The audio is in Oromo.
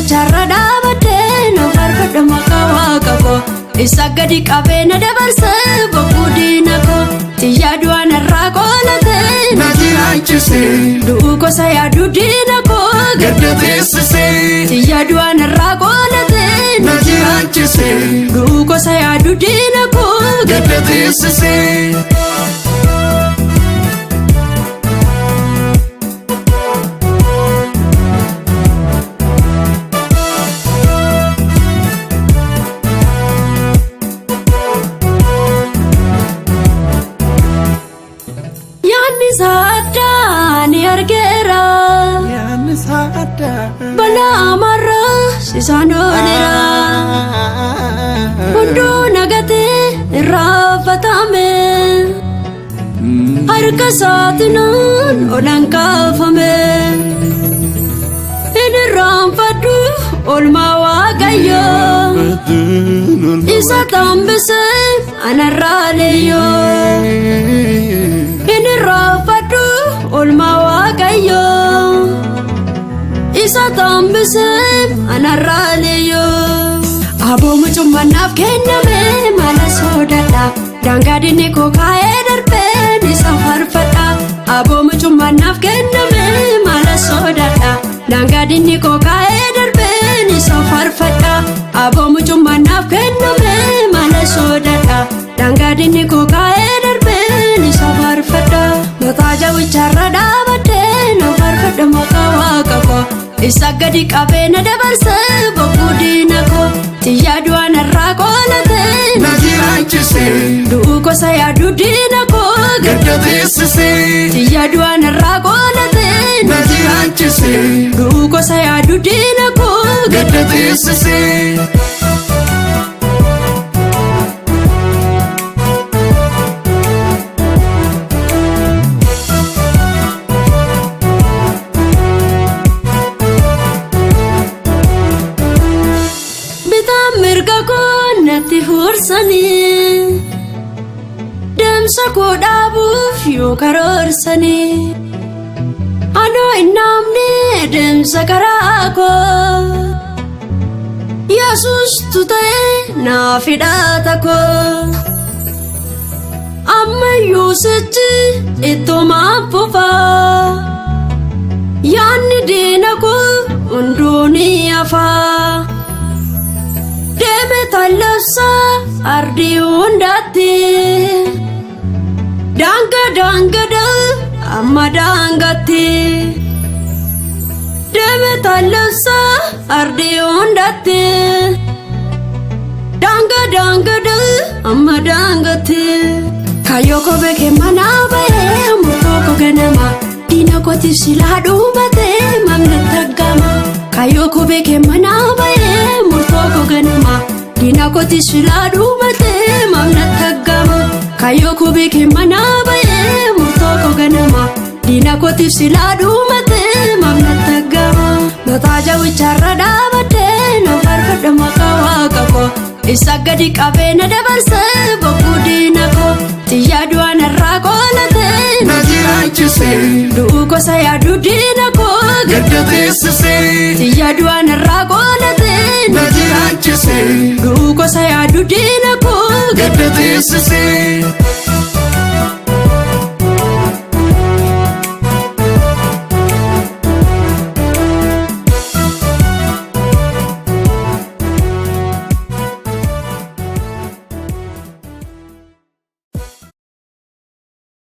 wicharra dhaabadhee na farfadha maqaa waaqa koo isa gadi qabee na dabarse bokkuu diina koo xiyyaa du'aan irraa qoolatee na jiraachise du'uu gosa yaaduu diina koo gadda teessise xiyyaa du'aan irraa qoolatee na jiraachise du'uu gosa yaaduu diina koo gadda teessise. Saadani argera Yaanni saada bala amarra sisanolera Hundu nagate rafatame Harka saatinan olan kaafame Inni raanfadhu olma waaqayyo Isa tambise anarraaleyo Inni raanfadhu olma waaqayyo Isa tambise anarraaleyo Aboo mucummaanaaf kenname mala soodadha Daangaa dinni koo kaa'ee darbeen isa farfadha Aboo mucummaanaaf kenname mala soodadha Daangaa dinni koo kaa'ee darbeen isa farfadha Aboo mucummaanaaf kenname mala soodadha Daangaa dinni koo kaa'ee darbeen isa farfadha Mataa jawwicharra dhaabadhee na farfadha maqaa waaqa koo isa gadi qabee na dabarse bokkuu diina koo xiyyaa du'aan irraa qoolatee na jiraachise du'uu gosa yaaduu diina koo gadda teessise xiyyaa du'aan irraa qoolatee na jiraachise du'uu gosa yaaduu diina koo gadda teessise. natti hursanii deemsa koo dhaabuuf yoo karoorsanii anoo hin namne deemsa karaa koo Yesuustu ta'e naaf hidhata koo ammayyuu sichi ittuma fufaa yaanni diina koo hunduu ni hafaa Deme talasa ardi undati Danga danga da amma dangati Deme talasa ardi undati Danga danga da amma dangati Kayoko beke mana bae murtoko ganama Dina koti siladu bate mamna tagama Kayoko beke mana bae murtoko ganama Dina koti siladu bate mamna tagama Kayoko beke mana bae murtoko ganama Dina koti siladu bate mamna tagama Mataa jawwicharra dhaabadhe na farfadha maqaa waaqa koo isa gadi qabee na dabarse bokkuu diina koo xiyyaa du'aan irraa qoolatee na jiraachise du'uu gosa yaaduu diina koo gadda teessise xiyyaa du'aan irraa qoolatee na jiraachise du'uu gosa yaaduu diina koo gadda teessise.